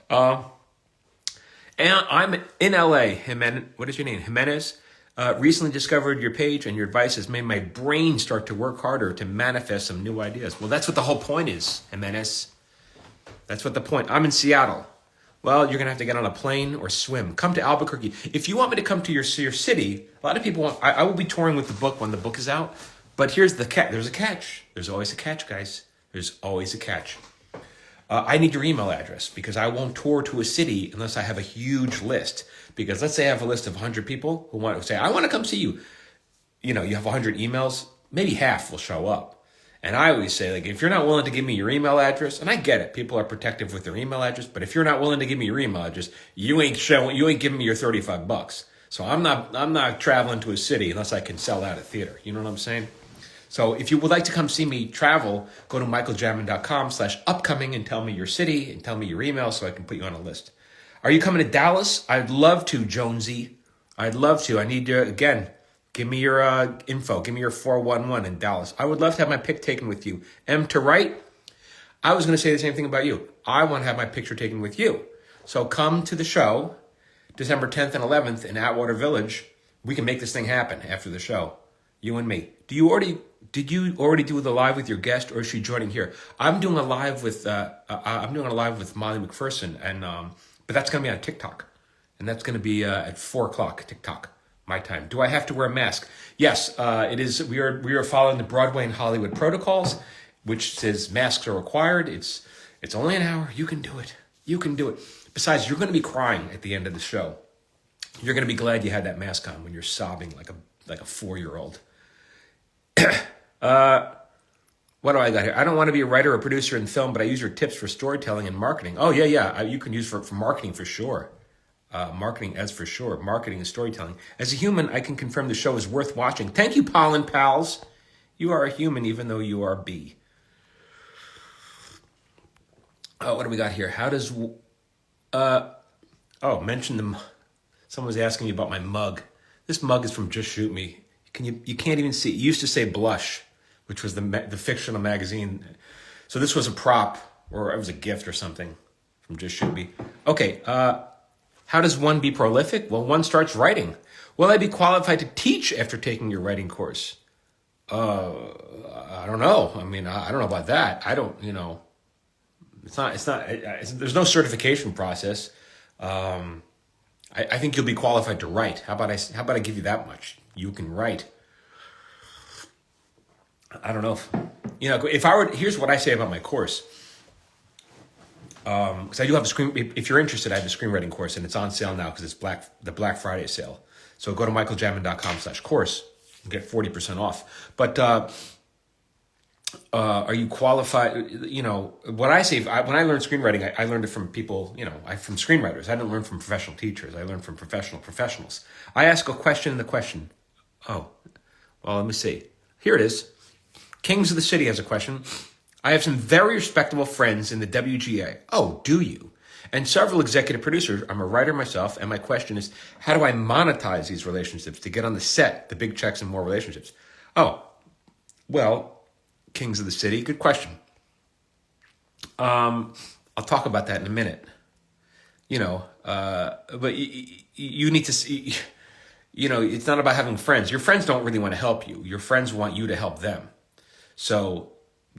Uh, and I'm in LA. What is your name? Jimenez. Recently discovered your page, and your advice has made my brain start to work harder to manifest some new ideas. Well, that's what the whole point is, Jimenez. That's what the point. I'm in Seattle. Well, you're going to have to get on a plane or swim. Come to Albuquerque. If you want me to come to your city, a lot of people want, I will be touring with the book when the book is out. But here's the catch. There's a catch. There's always a catch, guys. There's always a catch. I need your email address because I won't tour to a city unless I have a huge list. Because let's say I have a list of 100 people who want to say, I want to come see you. You know, you have 100 emails, maybe half will show up. And I always say, like, if you're not willing to give me your email address, and I get it, people are protective with their email address, but if you're not willing to give me your email address, you ain't giving me your $35. So I'm not traveling to a city unless I can sell out a theater. You know what I'm saying? So if you would like to come see me travel, go to MichaelJamin.com/upcoming and tell me your city and tell me your email so I can put you on a list. Are you coming to Dallas? I'd love to, Jonesy. I'd love to. I need to, again, give me your info. Give me your 411 in Dallas. I would love to have my pic taken with you. M to write. I was going to say the same thing about you. I want to have my picture taken with you. So come to the show, December 10th and 11th in Atwater Village. We can make this thing happen after the show. You and me. Did you already do the live with your guest, or is she joining here? I'm doing a live with Molly McPherson, and but that's going to be on TikTok, and that's going to be at 4:00 TikTok. My time. Do I have to wear a mask? Yes, it is. We are following the Broadway and Hollywood protocols, which says masks are required. It's only an hour. You can do it. You can do it. Besides, you're going to be crying at the end of the show. You're going to be glad you had that mask on when you're sobbing like a 4-year-old. What do I got here? I don't want to be a writer or producer in film, but I use your tips for storytelling and marketing. Oh yeah. You can use for marketing for sure. Marketing as for sure. Marketing and storytelling. As a human, I can confirm the show is worth watching. Thank you, Pollen Pals. You are a human even though you are B. What do we got here? How does... mention them. Someone was asking me about my mug. This mug is from Just Shoot Me. You can't even see. It used to say Blush, which was the fictional magazine. So this was a prop, or it was a gift or something from Just Shoot Me. Okay, how does one be prolific? Well, one starts writing. Will I be qualified to teach after taking your writing course? I don't know. I mean, I don't know about that. I don't, there's no certification process. I think you'll be qualified to write. How about I give you that much? You can write. I don't know here's what I say about my course. Because I do have if you're interested, I have a screenwriting course, and it's on sale now because it's the Black Friday sale. So go to MichaelJamin.com/course and get 40% off. But are you qualified? What I say, when I learned screenwriting, I learned it from people, from screenwriters. I didn't learn from professional teachers. I learned from professionals. I ask a question in the question. Oh, well, let me see. Here it is. Kings of the City has a question. I have some very respectable friends in the WGA. Oh, do you? And several executive producers. I'm a writer myself, and my question is, how do I monetize these relationships to get on the set, the big checks and more relationships? Oh, well, Kings of the City, good question. I'll talk about that in a minute. But you need to see, it's not about having friends. Your friends don't really want to help you. Your friends want you to help them. So,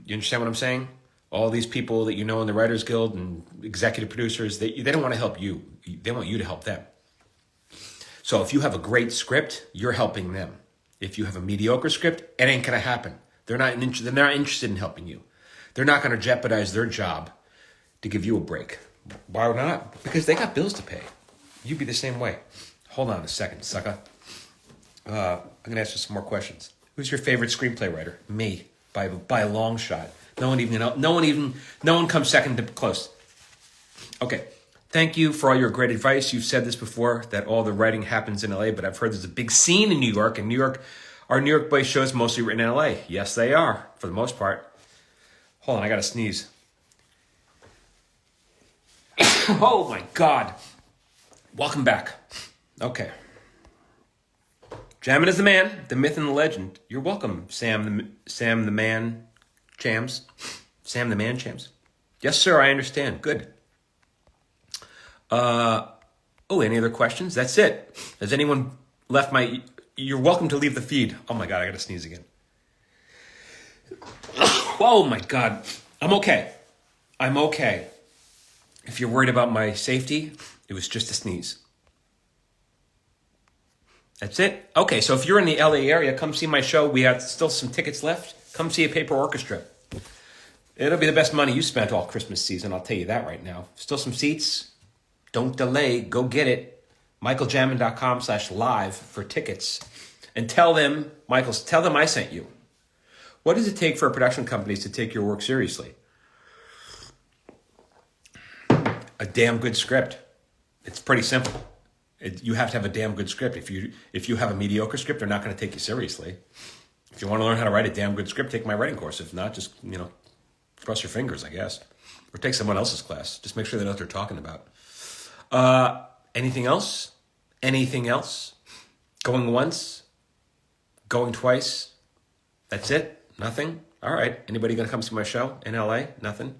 you understand what I'm saying? All these people that in the Writers Guild and executive producers, they don't want to help you. They want you to help them. So if you have a great script, you're helping them. If you have a mediocre script, it ain't going to happen. They're not interested in helping you. They're not going to jeopardize their job to give you a break. Why not? Because they got bills to pay. You'd be the same way. Hold on a second, sucker. I'm going to ask you some more questions. Who's your favorite screenplay writer? Me, by a long shot. No one comes second to close. Okay. Thank you for all your great advice. You've said this before, that all the writing happens in LA, but I've heard there's a big scene in New York. Our New York-based shows mostly written in LA. Yes, they are, for the most part. Hold on, I got to sneeze. Oh my God. Welcome back. Okay. Jamin is the man, the myth and the legend. You're welcome, Sam the man Chams. Sam the man Chams. Yes, sir, I understand. Good. Any other questions? That's it. Has anyone left my... You're welcome to leave the feed. Oh my God, I got to sneeze again. Oh my God. I'm okay. I'm okay. If you're worried about my safety, it was just a sneeze. That's it. Okay, so if you're in the LA area, come see my show. We have still some tickets left. Come see a paper orchestra. It'll be the best money you spent all Christmas season, I'll tell you that right now. Still some seats. Don't delay. Go get it. MichaelJamin.com/live for tickets. And tell them I sent you. What does it take for production companies to take your work seriously? A damn good script. It's pretty simple. You have to have a damn good script. If you have a mediocre script, they're not going to take you seriously. If you want to learn how to write a damn good script, take my writing course. If not, just, cross your fingers, I guess. Or take someone else's class. Just make sure they know what they're talking about. Anything else? Anything else? Going once? Going twice? That's it? Nothing? All right. Anybody going to come see my show in LA? Nothing?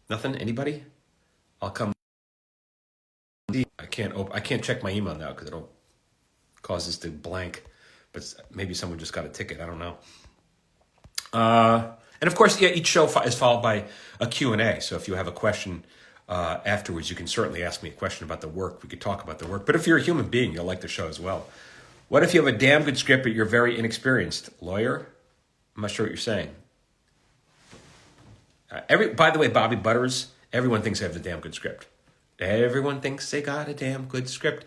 Nothing? Anybody? I'll come. I can't check my email now because it'll cause this to blank. But maybe someone just got a ticket. I don't know. And of course, each show is followed by a Q&A. So if you have a question afterwards, you can certainly ask me a question about the work. We could talk about the work. But if you're a human being, you'll like the show as well. What if you have a damn good script, but you're very inexperienced? Lawyer? I'm not sure what you're saying. By the way, Bobby Butters, everyone thinks they have a damn good script. Everyone thinks they got a damn good script.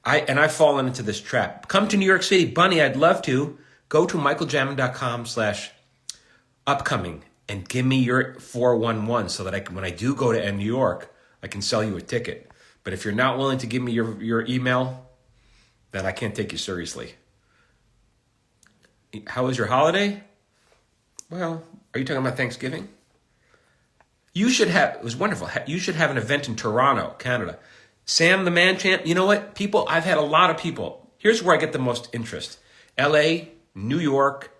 I've fallen into this trap. Come to New York City. Bunny, I'd love to. Go to MichaelJamin.com/upcoming and give me your 411 so that when I do go to New York, I can sell you a ticket. But if you're not willing to give me your email, then I can't take you seriously. How was your holiday? Well, are you talking about Thanksgiving? It was wonderful. You should have an event in Toronto, Canada. Sam, the man champ, you know what? I've had a lot of people. Here's where I get the most interest. LA, New York,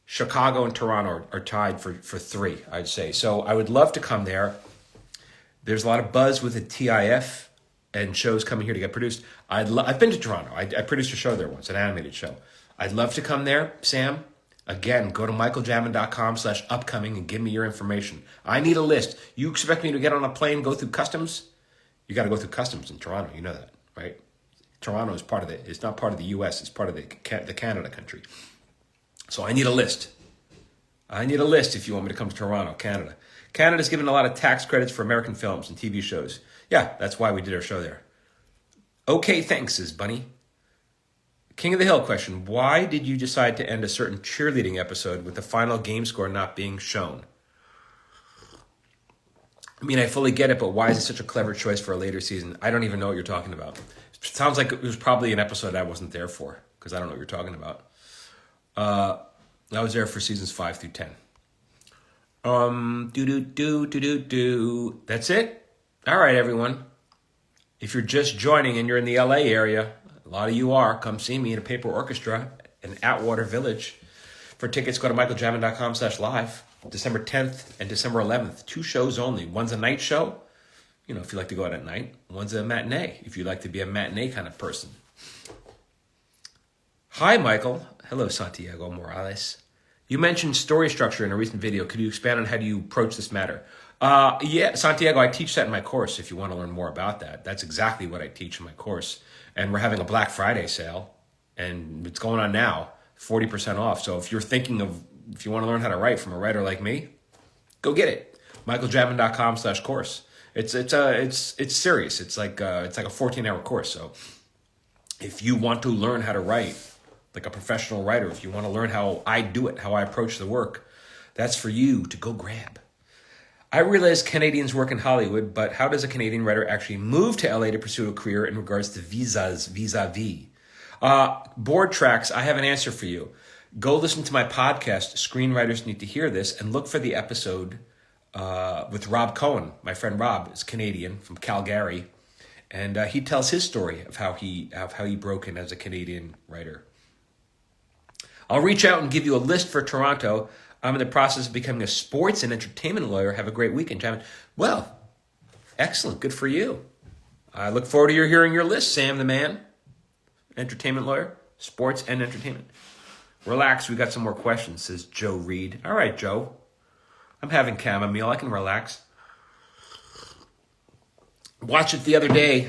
Chicago, and Toronto are tied for 3, I'd say. So I would love to come there. There's a lot of buzz with the TIF and shows coming here to get produced. I've been to Toronto. I produced a show there once, an animated show. I'd love to come there, Sam. Again, go to MichaelJamin.com/upcoming and give me your information. I need a list. You expect me to get on a plane, go through customs? You got to go through customs in Toronto. You know that, right? Toronto is part of it. It's not part of the U.S. It's part of the Canada country. So I need a list. I need a list if you want me to come to Toronto, Canada. Canada's given a lot of tax credits for American films and TV shows. Yeah, that's why we did our show there. Okay, thanks, says Bunny. King of the Hill question. Why did you decide to end a certain cheerleading episode with the final game score not being shown? I mean, I fully get it, but why is it such a clever choice for a later season? I don't even know what you're talking about. It sounds like it was probably an episode I wasn't there for, because I don't know what you're talking about. I was there for seasons 5 through 10. That's it? All right, everyone. If you're just joining and you're in the LA area, a lot of you are, come see me in a paper orchestra in Atwater Village. For tickets, go to MichaelJamin.com/live. December 10th and December 11th. 2 shows only. One's a night show, if you like to go out at night. One's a matinee, if you like to be a matinee kind of person. Hi, Michael. Hello, Santiago Morales. You mentioned story structure in a recent video. Could you expand on how do you approach this matter? Yeah, Santiago, I teach that in my course if you want to learn more about that. That's exactly what I teach in my course. And we're having a Black Friday sale, and it's going on now, 40% off. So if you want to learn how to write from a writer like me, go get it. MichaelJamin.com/course. It's serious. It's like a 14-hour course. So if you want to learn how to write like a professional writer, if you want to learn how I do it, how I approach the work, that's for you to go grab. I realize Canadians work in Hollywood, but how does a Canadian writer actually move to LA to pursue a career in regards to visas, vis-a-vis? Board tracks, I have an answer for you. Go listen to my podcast, Screenwriters Need to Hear This, and look for the episode with Rob Cohen. My friend Rob is Canadian from Calgary, and he tells his story of how he broke in as a Canadian writer. I'll reach out and give you a list for Toronto. I'm in the process of becoming a sports and entertainment lawyer. Have a great weekend, Jamin. Well, excellent. Good for you. I look forward to hearing your list, Sam the man. Entertainment lawyer, sports and entertainment. Relax, we got some more questions, says Joe Reed. All right, Joe. I'm having chamomile. I can relax. Watched it the other day,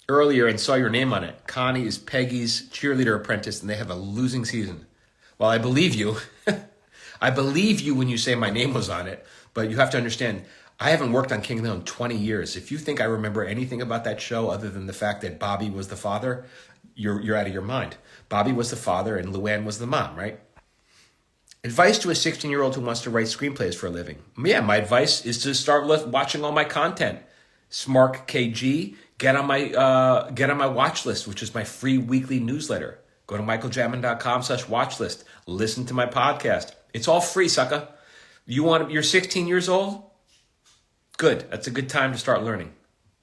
earlier, and saw your name on it. Connie is Peggy's cheerleader apprentice, and they have a losing season. Well, I believe you. I believe you when you say my name was on it, but you have to understand, I haven't worked on King of the Hill in 20 years. If you think I remember anything about that show other than the fact that Bobby was the father, you're out of your mind. Bobby was the father and Luann was the mom, right? Advice to a 16-year-old who wants to write screenplays for a living. Yeah, my advice is to start watching all my content. Smart KG, get on my watch list, which is my free weekly newsletter. Go to MichaelJamin.com/watch list. Listen to my podcast. It's all free, sucker. You're 16 years old? Good. That's a good time to start learning.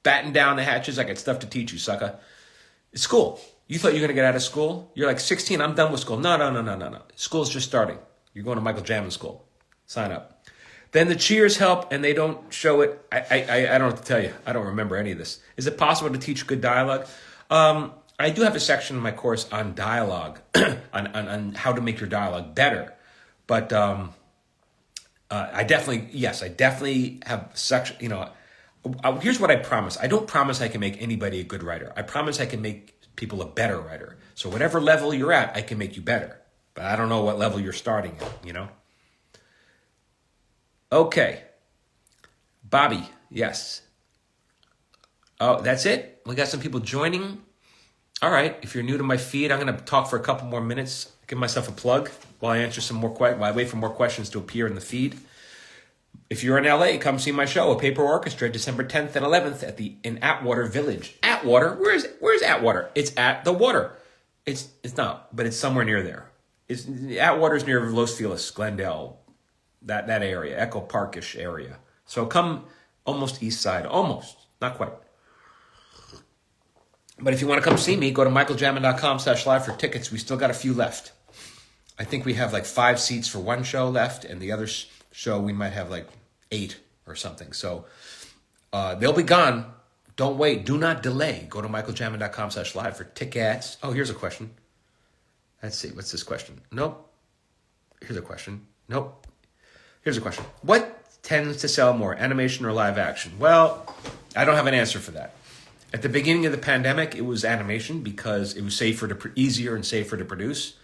Batten down the hatches. I got stuff to teach you, sucker. It's school. You thought you were going to get out of school? You're like 16. I'm done with school. No. School's just starting. You're going to Michael Jamin School. Sign up. Then the cheers help and they don't show it. I don't know what to tell you. I don't remember any of this. Is it possible to teach good dialogue? I do have a section in my course on dialogue, on how to make your dialogue better. But I definitely have section, here's what I promise. I don't promise I can make anybody a good writer. I promise I can make people a better writer. So whatever level you're at, I can make you better. But I don't know what level you're starting at, Okay. Bobby, yes. Oh, that's it? We got some people joining. All right. If you're new to my feed, I'm going to talk for a couple more minutes, give myself a plug while I answer some more while I wait for more questions to appear in the feed. If you're in LA, come see my show, A Paper Orchestra, December 10th and 11th in Atwater Village. Atwater? Where's Atwater? It's at the water. It's not, but it's somewhere near there. Atwater's near Los Feliz, Glendale, that area, Echo Parkish area. So come almost east side, almost, not quite. But if you want to come see me, go to michaeljamin.com/live for tickets. We still got a few left. I think we have like 5 seats for one show left, and the other show we might have like 8 or something. So they'll be gone. Don't wait. Do not delay. Go to michaeljamin.com/live for tickets. Oh, here's a question. Let's see. What's this question? Nope. Here's a question. Nope. Here's a question. What tends to sell more, animation or live action? Well, I don't have an answer for that. At the beginning of the pandemic, it was animation because it was easier and safer to produce.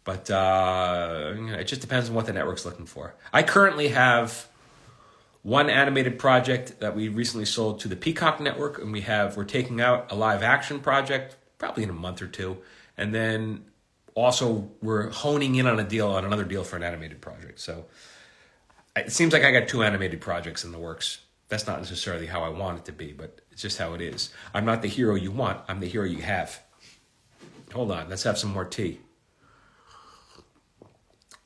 But it just depends on what the network's looking for. I currently have one animated project that we recently sold to the Peacock Network, and we're taking out a live action project probably in a month or two, and then also we're honing in on another deal for an animated project. So it seems like I got 2 animated projects in the works. That's not necessarily how I want it to be, but it's just how it is. I'm not the hero you want. I'm the hero you have. Hold on. Let's have some more tea.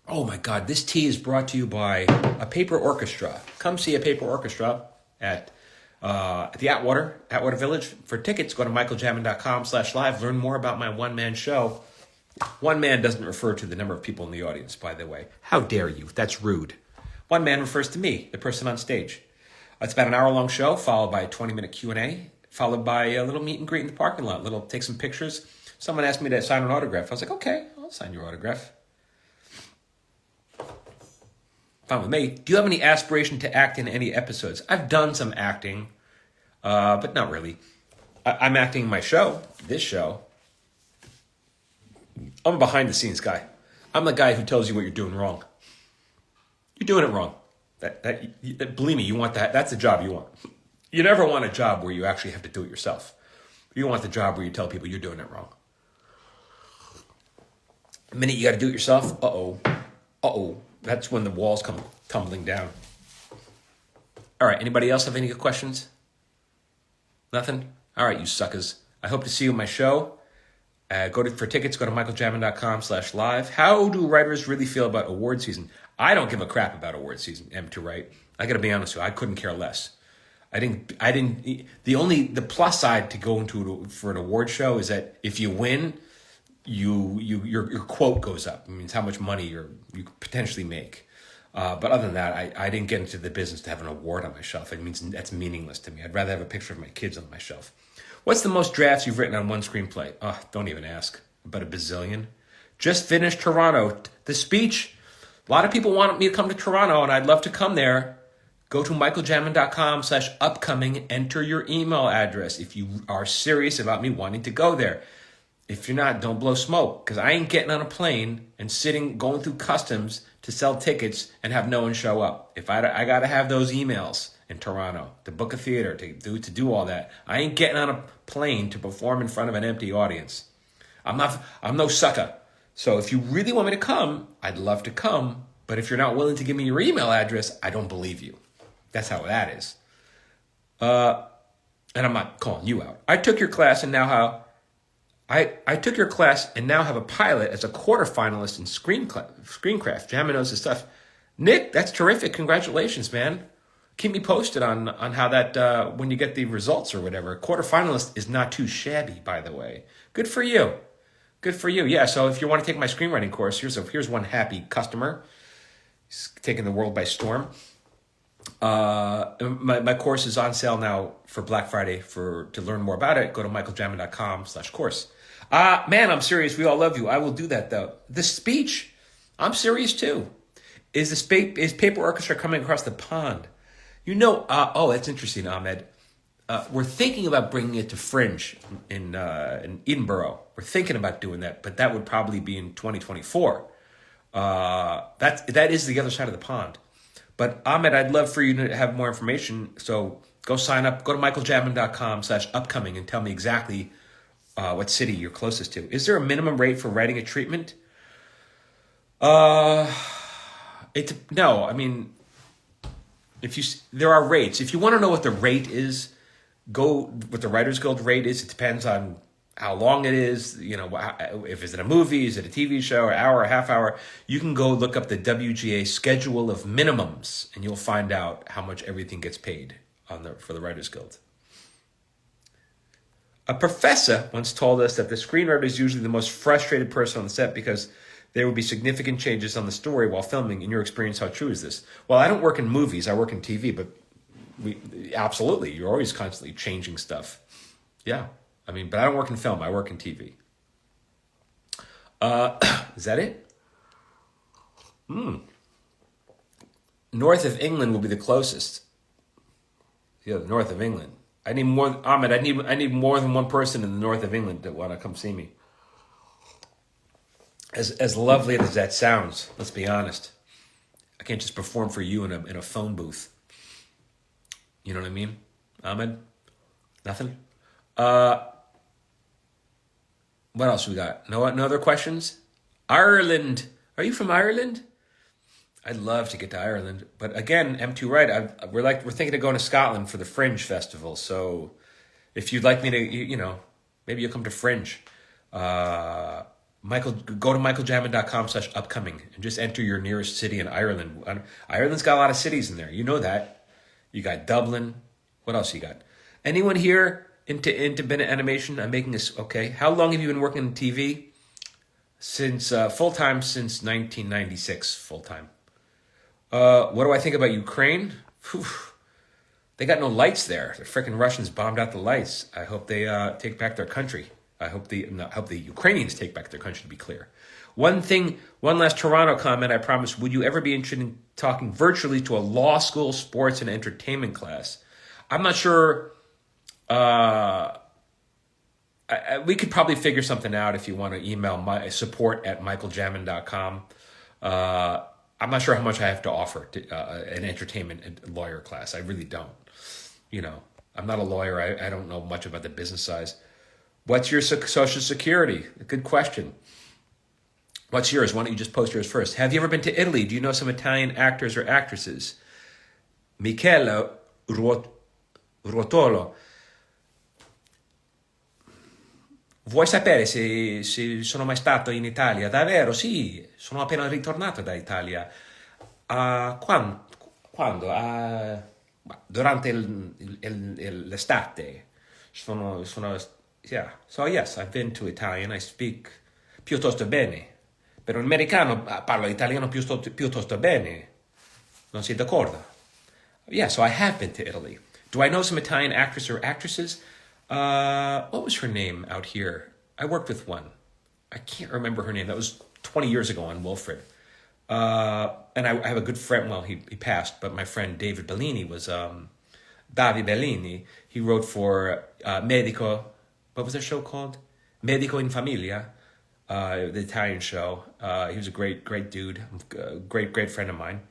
Oh, my God. This tea is brought to you by A Paper Orchestra. Come see A Paper Orchestra at the Atwater Village. For tickets, go to michaeljamin.com/live. Learn more about my one-man show. One man doesn't refer to the number of people in the audience, by the way. How dare you? That's rude. One man refers to me, the person on stage. It's about an hour-long show, followed by a 20-minute Q&A, followed by a little meet and greet in the parking lot, take some pictures. Someone asked me to sign an autograph. I was like, okay, I'll sign your autograph. Fine with me. Do you have any aspiration to act in any episodes? I've done some acting, but not really. I'm acting in my show, this show. I'm a behind-the-scenes guy. I'm the guy who tells you what you're doing wrong. You're doing it wrong. Believe me, you want that. That's the job you want. You never want a job where you actually have to do it yourself. You want the job where you tell people you're doing it wrong. The minute you got to do it yourself, that's when the walls come tumbling down. All right, anybody else have any good questions? Nothing? All right, you suckers. I hope to see you on my show. For tickets, go to michaeljamin.com/live. How do writers really feel about award season? I don't give a crap about award season, to write. I got to be honest with you. I couldn't care less. The plus side to going for an award show is that if you win, your quote goes up. It means how much money you potentially make. But other than that, I didn't get into the business to have an award on my shelf. It means that's meaningless to me. I'd rather have a picture of my kids on my shelf. What's the most drafts you've written on one screenplay? Oh, don't even ask. About a bazillion. Just finished Toronto. The speech. A lot of people want me to come to Toronto, and I'd love to come there. Go to MichaelJamin.com/upcoming. Enter your email address if you are serious about me wanting to go there. If you're not, don't blow smoke, because I ain't getting on a plane and going through customs to sell tickets and have no one show up. If I got to have those emails in Toronto to book a theater, to do all that. I ain't getting on a plane to perform in front of an empty audience. I'm no sucker. So if you really want me to come, I'd love to come. But if you're not willing to give me your email address, I don't believe you. That's how that is. And I'm not calling you out. I took your class and now have a pilot as a quarterfinalist in Screencraft. Jamin knows his stuff. Nick, that's terrific. Congratulations, man. Keep me posted on how that, when you get the results or whatever. A quarterfinalist is not too shabby, by the way. Good for you. Good for you. Yeah, so if you want to take my screenwriting course, here's one happy customer. He's taking the world by storm. My course is on sale now for Black Friday. To learn more about it, go to MichaelJamin.com/course. Man, I'm serious. We all love you. I will do that, though. The speech, I'm serious, too. Is Paper Orchestra coming across the pond? That's interesting, Ahmed. We're thinking about bringing it to Fringe in Edinburgh. We're thinking about doing that, but that would probably be in 2024. That is the other side of the pond. But Ahmed, I'd love for you to have more information. So go sign up. Go to MichaelJamin.com/upcoming and tell me exactly what city you're closest to. Is there a minimum rate for writing a treatment? No. I mean, there are rates. If you want to know what the rate is, go what the Writers Guild rate is. It depends on how long it is, if it's a movie, is it a TV show, an hour, a half hour. You can go look up the WGA schedule of minimums, and you'll find out how much everything gets paid for the Writers Guild. A professor once told us that the screenwriter is usually the most frustrated person on the set because there will be significant changes on the story while filming. In your experience, how true is this? Well, I don't work in movies, I work in TV, but absolutely, you're always constantly changing stuff. Yeah. But I don't work in film. I work in TV. Is that it? North of England will be the closest. Yeah, the north of England. I need more, Ahmed. I need more than one person in the north of England that want to come see me. As lovely as that sounds, let's be honest. I can't just perform for you in a phone booth. You know what I mean, Ahmed? Nothing. What else we got? No other questions? Ireland. Are you from Ireland? I'd love to get to Ireland. But again, M2 Right, we're thinking of going to Scotland for the Fringe Festival. So if you'd like me to, maybe you'll come to Fringe. Go to MichaelJamin.com/upcoming and just enter your nearest city in Ireland. Ireland's got a lot of cities in there. You know that. You got Dublin. What else you got? Anyone here into animation? I'm making this okay. How long have you been working in TV? Since full-time since 1996, full-time. What do I think about Ukraine? Whew. They got no lights there. The freaking Russians bombed out the lights. I hope they take back their country. I hope the Ukrainians take back their country, to be clear. One last Toronto comment, I promise. Would you ever be interested in talking virtually to a law school, sports, and entertainment class? I'm not sure. We could probably figure something out if you want to email my support@michaeljamin.com. I'm not sure how much I have to offer to an entertainment lawyer class. I really don't. I'm not a lawyer. I don't know much about the business size. What's your social security? Good question. What's yours? Why don't you just post yours first? Have you ever been to Italy? Do you know some Italian actors or actresses? Michele Ruotolo. Vuoi sapere se sono mai stato in Italia? Davvero? Sì, sono appena ritornato da Italia. Quando? Durante l'estate. Yeah. So yes, I've been to Italian. I speak piuttosto bene. Per un americano parlo italiano piuttosto bene. Non sei d'accordo? Yeah, so I have been to Italy. Do I know some Italian actors or actresses? What was her name out here? I worked with one. I can't remember her name. That was 20 years ago on Wilfred. And I have a good friend. Well, he passed, but my friend David Bellini was Davide Bellini. He wrote for Medico. What was their show called? Medico in Famiglia, the Italian show. He was a great dude, great friend of mine.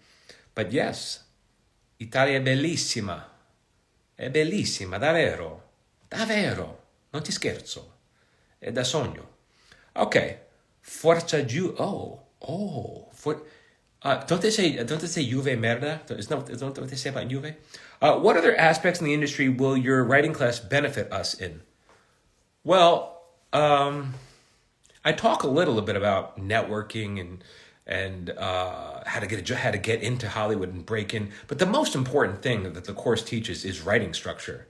But yes, Italia è bellissima. È bellissima, davvero. Davvero. Non ti scherzo. È da sogno. Okay. Forza giù. Don't they say Juve merda? Don't what they say about Juve? What other aspects in the industry will your writing class benefit us in? Well, I talk a little bit about networking and how to get into Hollywood and break in. But the most important thing that the course teaches is writing structure,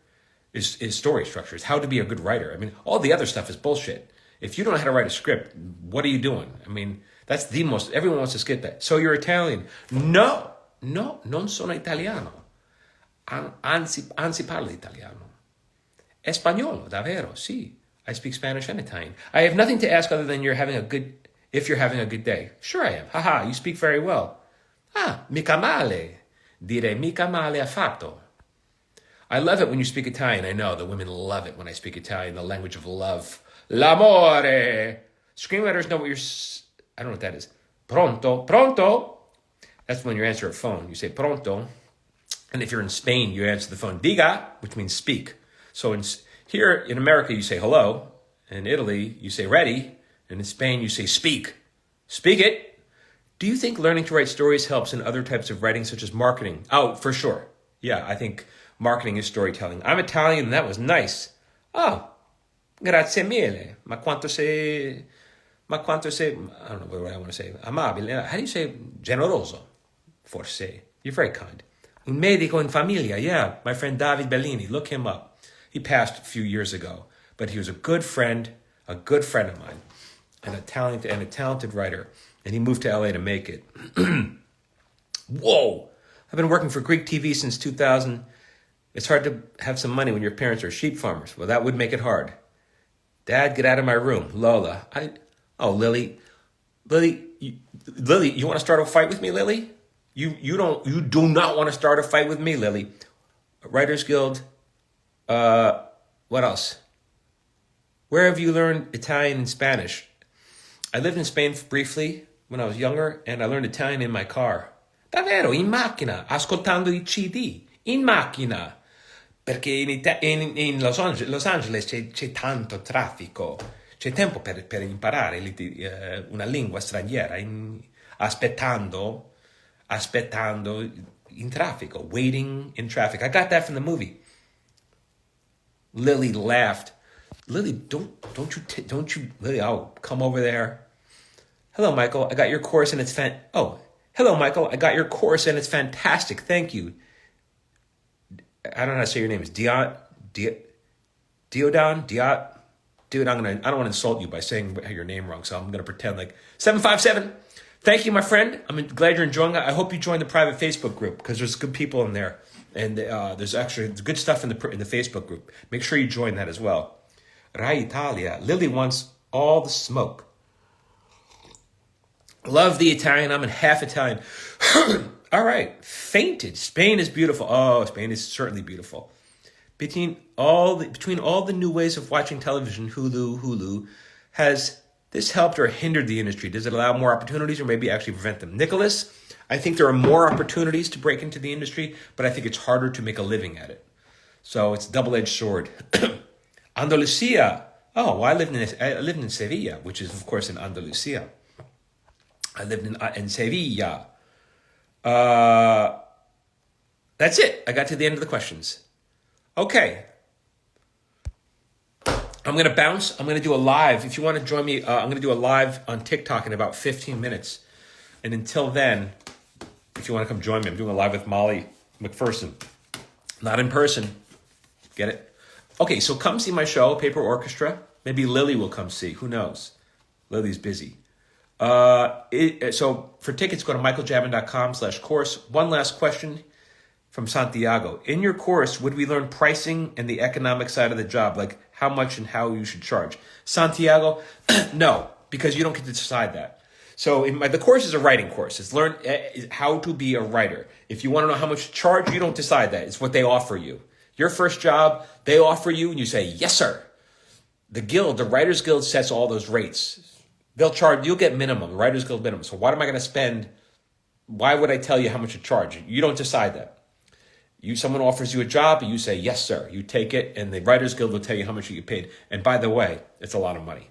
is story structure, is how to be a good writer. I mean, all the other stuff is bullshit. If you don't know how to write a script, what are you doing? I mean, that's everyone wants to skip that. So you're Italian. No, non sono italiano. Anzi parlo italiano. Español, davvero, sì. I speak Spanish and Italian. I have nothing to ask other than if you're having a good day. Sure I am. Haha, you speak very well. Mica male. Direi mica male affatto. I love it when you speak Italian. I know, the women love it when I speak Italian, the language of love. L'amore. Screenwriters know I don't know what that is. Pronto. That's when you answer a phone. You say pronto. And if you're in Spain, you answer the phone diga, which means speak. So here in America, you say hello. In Italy, you say ready. And in Spain, you say speak. Speak it. Do you think learning to write stories helps in other types of writing, such as marketing? Oh, for sure. Yeah, I think marketing is storytelling. I'm Italian, and that was nice. Oh, grazie mille. Ma quanto sei, I don't know what I want to say. Amabile. How do you say generoso? Forse. You're very kind. Un medico in famiglia. Yeah, my friend David Bellini. Look him up. He passed a few years ago, but he was a good friend of mine, and a talented writer. And he moved to LA to make it. Whoa! I've been working for Greek TV since 2000. It's hard to have some money when your parents are sheep farmers. Well, that would make it hard. Dad, get out of my room. Lola. Lily. Lily, you want to start a fight with me, Lily? You do not want to start a fight with me, Lily. Writers Guild. What else? Where have you learned Italian and Spanish? I lived in Spain briefly when I was younger, and I learned Italian in my car. Davvero, in macchina, ascoltando i CD. In macchina. Perché in Los Angeles c'è tanto traffico. C'è tempo per imparare una lingua straniera. Aspettando in traffico. Waiting in traffic. I got that from the movie. Lily laughed. Lily, don't you, Lily, I'll come over there. Hello, Michael, I got your course and it's hello, Michael, I got your course and it's fantastic. Thank you. I don't know how to say your name. It's Diodon? Dude, I don't want to insult you by saying your name wrong, so I'm going to pretend like 757. Thank you, my friend. I'm glad you're enjoying it. I hope you join the private Facebook group because there's good people in there. And there's actually good stuff in the Facebook group. Make sure you join that as well. Rai Italia. Lily wants all the smoke. Love the Italian. I'm half Italian. All right. Fainted. Spain is beautiful. Oh, Spain is certainly beautiful. Between all the new ways of watching television, Hulu, has this helped or hindered the industry? Does it allow more opportunities or maybe actually prevent them? Nicholas, I think there are more opportunities to break into the industry, but I think it's harder to make a living at it. So it's a double-edged sword. Andalusia. Oh, well, I lived in Sevilla, which is, of course, in Andalusia. I lived in Sevilla. That's it. I got to the end of the questions. Okay. I'm going to bounce. I'm going to do a live. If you want to join me, I'm going to do a live on TikTok in about 15 minutes. And until then, if you want to come join me, I'm doing a live with Molly McPherson. Not in person. Get it? Okay, so come see my show, Paper Orchestra. Maybe Lily will come see. Who knows? Lily's busy. So for tickets, go to MichaelJamin.com/course. One last question from Santiago. In your course, would we learn pricing and the economic side of the job, like how much and how you should charge? Santiago, no, because you don't get to decide that. So the course is a writing course. It's learn how to be a writer. If you want to know how much to charge, you don't decide that. It's what they offer you. Your first job, they offer you, and you say, yes, sir. The Writers Guild sets all those rates. They'll charge, you'll get minimum, the Writers Guild minimum. So why would I tell you how much to charge? You don't decide that. Someone offers you a job, and you say, yes, sir. You take it, and the Writers Guild will tell you how much you get paid. And by the way, it's a lot of money.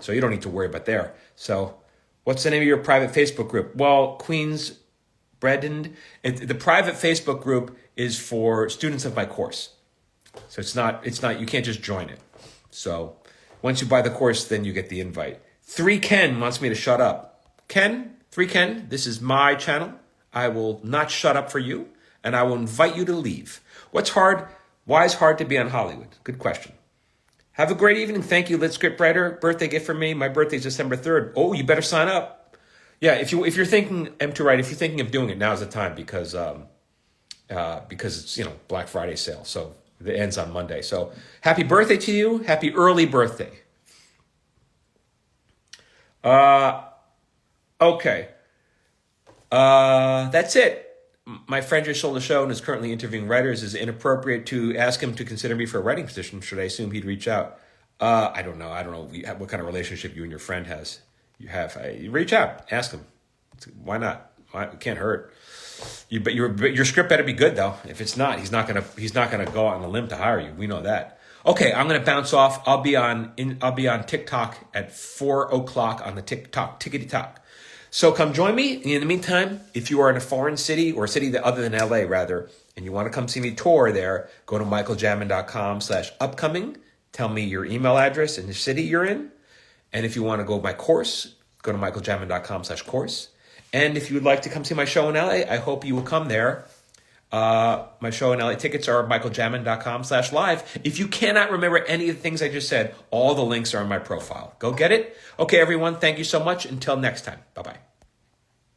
So you don't need to worry about there. So what's the name of your private Facebook group? Well, Queens Bredden. The private Facebook group is for students of my course. So it's not, you can't just join it. So once you buy the course, then you get the invite. 3Ken wants me to shut up. 3Ken, this is my channel. I will not shut up for you, and I will invite you to leave. What's hard? Why is hard to be on Hollywood? Good question. Have a great evening. Thank you, Lit Scriptwriter. Birthday gift for me. My birthday is December 3rd. Oh, you better sign up. Yeah, if you're thinking M2Write, if you're thinking of doing it, now's the time because it's Black Friday sale. So it ends on Monday. So happy birthday to you. Happy early birthday. Okay. That's it. My friend just sold a show and is currently interviewing writers. Is it inappropriate to ask him to consider me for a writing position? Should I assume he'd reach out? I don't know. What kind of relationship you and your friend have. You reach out. Ask him. Why not? It can't hurt. But your script better be good though. If it's not, he's not gonna go out on a limb to hire you. We know that. Okay, I'm gonna bounce off. I'll be on TikTok at 4:00 on the TikTok tickety talk. So come join me. In the meantime, if you are in a foreign city or a city other than LA rather, and you want to come see me tour there, go to MichaelJamin.com/upcoming. Tell me your email address and the city you're in. And if you want to go my course, go to MichaelJamin.com/course. And if you would like to come see my show in LA, I hope you will come there. My show in LA tickets are MichaelJamin.com/live. If you cannot remember any of the things I just said, all the links are in my profile. Go get it. Okay, everyone. Thank you so much. Until next time. Bye-bye.